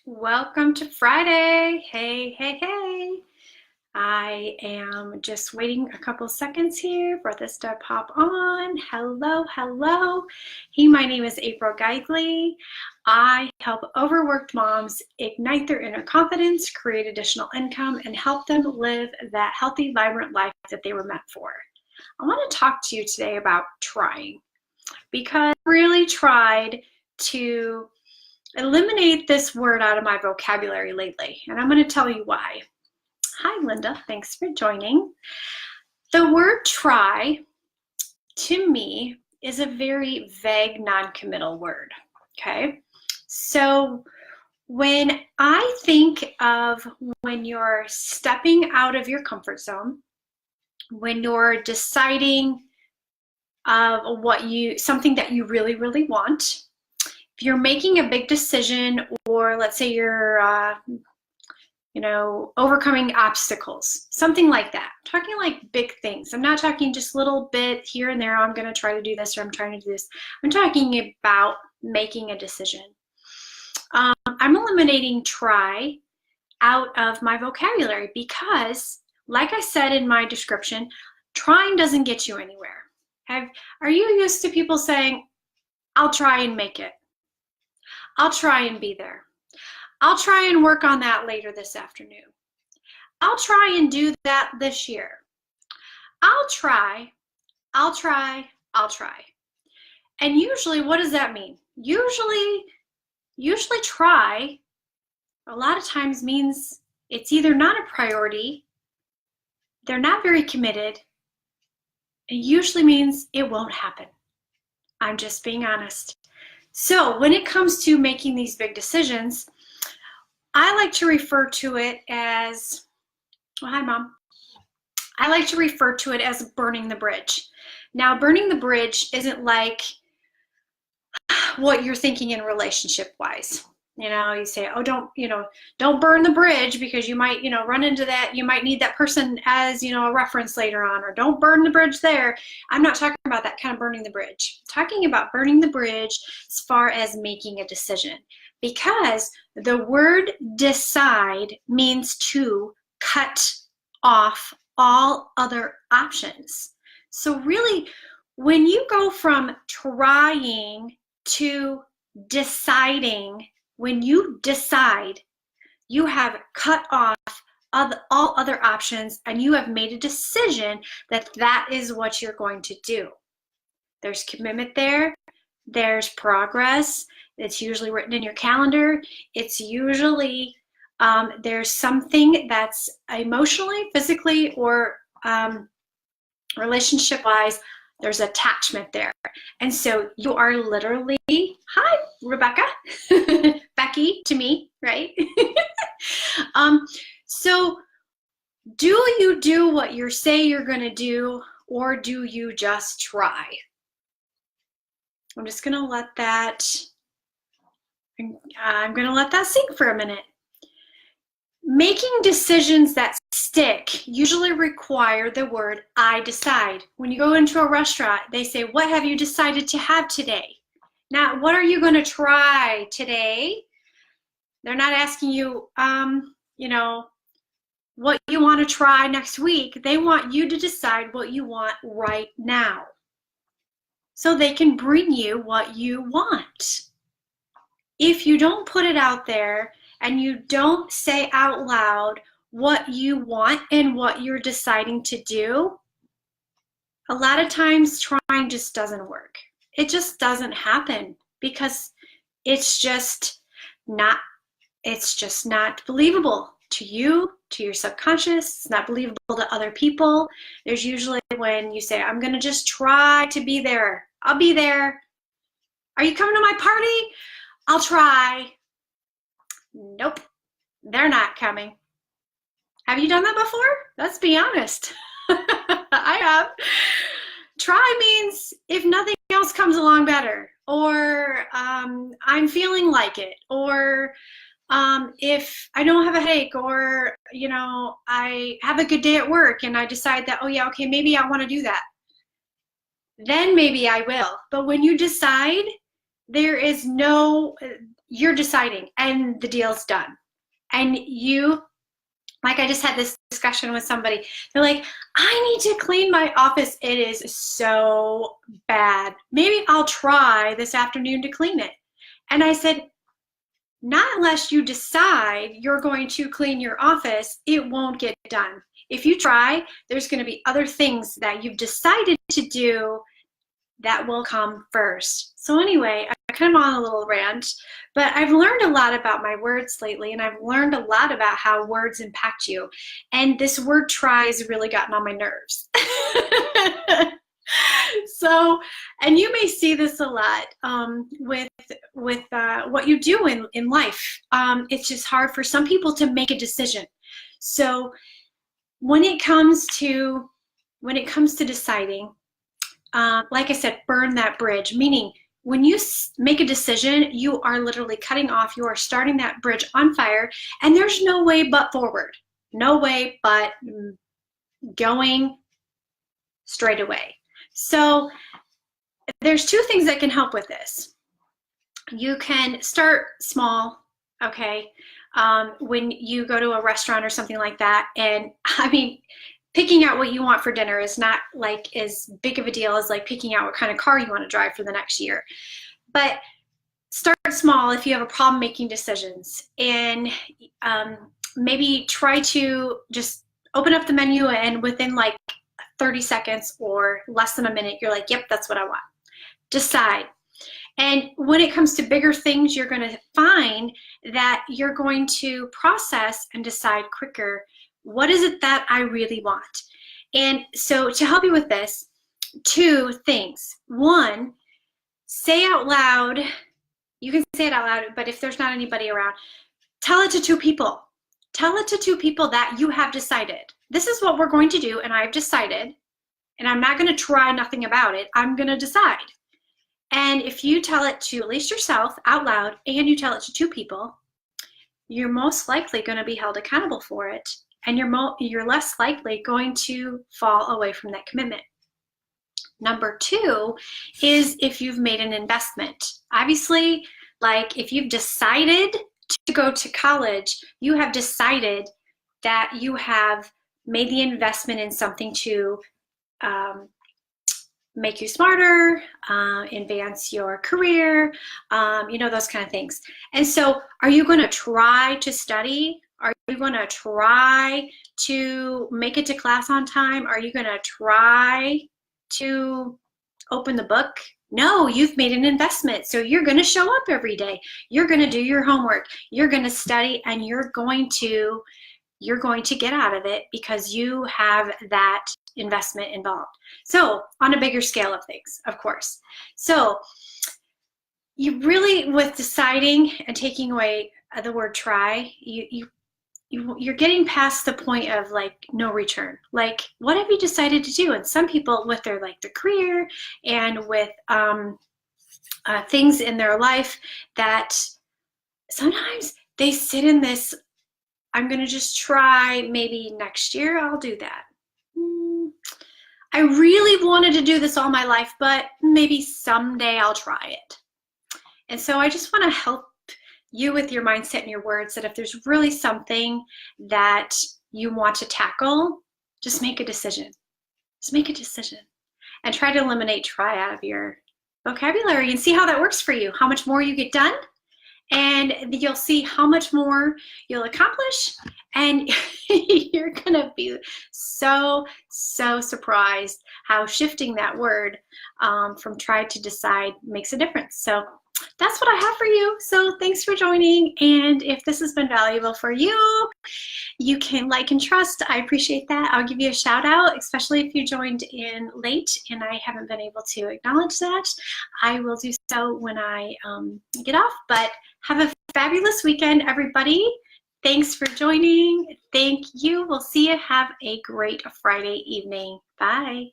Welcome to Friday. Hey, hey, hey. I am just waiting a couple seconds here for this to pop on. Hello, hello. Hey, my name is April Geigley. I help overworked moms ignite their inner confidence, create additional income, and help them live that healthy, vibrant life that they were meant for. I want to talk to you today about trying, because I really tried to eliminate this word out of my vocabulary lately, and I'm going to tell you why. Hi, Linda. Thanks for joining. The word try, to me, is a very vague, non-committal word, okay? So when I think of when you're stepping out of your comfort zone, when you're deciding something that you really, really want, if you're making a big decision, or let's say you're overcoming obstacles, something like that. I'm talking like big things. I'm not talking just little bit here and there. I'm going to try to do this, or I'm trying to do this. I'm talking about making a decision. I'm eliminating try out of my vocabulary because, like I said in my description, trying doesn't get you anywhere. Are you used to people saying, I'll try and make it. I'll try and be there. I'll try and work on that later this afternoon. I'll try and do that this year. I'll try. And usually, what does that mean? Usually try a lot of times means it's either not a priority, they're not very committed. It usually means it won't happen. I'm just being honest. So when it comes to making these big decisions, I like to refer to it as, well, hi, Mom. I like to refer to it as burning the bridge. Now, burning the bridge isn't like what you're thinking in relationship-wise. You say, oh, don't burn the bridge because you might, run into that. You might need that person as, a reference later on, or don't burn the bridge there. I'm not talking about that kind of burning the bridge. I'm talking about burning the bridge as far as making a decision, because the word decide means to cut off all other options. So really, when you go from trying to deciding, when you decide, you have cut off all other options, and you have made a decision that that is what you're going to do. There's commitment there. There's progress. It's usually written in your calendar. It's usually, there's something that's emotionally, physically, or relationship-wise, there's attachment there. And so you are literally, hi, Rebecca, Becky to me, right? So do you do what you say you're going to do, or do you just try? I'm just going to let that, I'm going to let that sink for a minute. Making decisions that stick usually require the word I decide. When you go into a restaurant, they say, what have you decided to have today? Now, what are you going to try today? They're not asking you, what you want to try next week. They want you to decide what you want right now, so they can bring you what you want. If you don't put it out there and you don't say out loud what you want and what you're deciding to do, a lot of times trying just doesn't work. It just doesn't happen because it's just not believable to you, to your subconscious. It's not believable to other people. There's usually when you say, I'm going to just try to be there. I'll be there. Are you coming to my party? I'll try. Nope, they're not coming. Have you done that before? Let's be honest. I have. Try means if nothing else comes along better, or I'm feeling like it, or if I don't have a headache, or I have a good day at work and I decide that, oh yeah, okay, maybe I want to do that, then maybe I will. But when you decide, there is no, you're deciding and the deal's done. And you, like I just had this discussion with somebody, they're like, I need to clean my office. It is so bad. Maybe I'll try this afternoon to clean it. And I said, not unless you decide you're going to clean your office, it won't get done. If you try, there's going to be other things that you've decided to do that will come first. So anyway, I'm kind of on a little rant, but I've learned a lot about my words lately, and I've learned a lot about how words impact you. And this word try has really gotten on my nerves. So, and you may see this a lot with what you do in life. It's just hard for some people to make a decision. So when it comes to deciding, like I said, burn that bridge, meaning when you make a decision, you are literally cutting off, you are starting that bridge on fire, and there's no way but forward. No way but going straight away. So there's two things that can help with this. You can start small, okay? When you go to a restaurant or something like that, and I mean, picking out what you want for dinner is not like as big of a deal as like picking out what kind of car you want to drive for the next year. But start small if you have a problem making decisions, and maybe try to just open up the menu, and within like 30 seconds or less than a minute, you're like, yep, that's what I want. Decide. And when it comes to bigger things, you're going to find that you're going to process and decide quicker, what is it that I really want? And so to help you with this, two things. One, say out loud, you can say it out loud, but if there's not anybody around, tell it to two people. Tell it to two people that you have decided. This is what we're going to do, and I've decided, and I'm not going to try nothing about it. I'm going to decide. And if you tell it to at least yourself out loud, and you tell it to two people, you're most likely going to be held accountable for it, and you're less likely going to fall away from that commitment. Number two is if you've made an investment. Obviously, like if you've decided to go to college, you have decided that you have made the investment in something to make you smarter, advance your career, those kind of things. And so are you going to try to study? Are you going to try to make it to class on time? Are you going to try to open the book? No, you've made an investment. So you're going to show up every day. You're going to do your homework. You're going to study, and you're going to get out of it because you have that investment involved. So on a bigger scale of things, of course. So you really, with deciding and taking away the word try, you're getting past the point of like no return. Like, what have you decided to do? And some people with their career and with things in their life, that sometimes they sit in this, I'm going to just try, maybe next year I'll do that. I really wanted to do this all my life, but maybe someday I'll try it. And so I just want to help you with your mindset and your words, that if there's really something that you want to tackle, just make a decision. Just make a decision and try to eliminate try out of your vocabulary and see how that works for you, how much more you get done, and you'll see how much more you'll accomplish, and you're gonna be so surprised how shifting that word from try to decide makes a difference. So that's what I have for you. So thanks for joining, and if this has been valuable for you, you can like and trust. I appreciate that. I'll give you a shout out, especially if you joined in late and I haven't been able to acknowledge that. I will do so when I get off, but have a fabulous weekend, everybody. Thanks for joining. Thank you. We'll see you. Have a great Friday evening. Bye.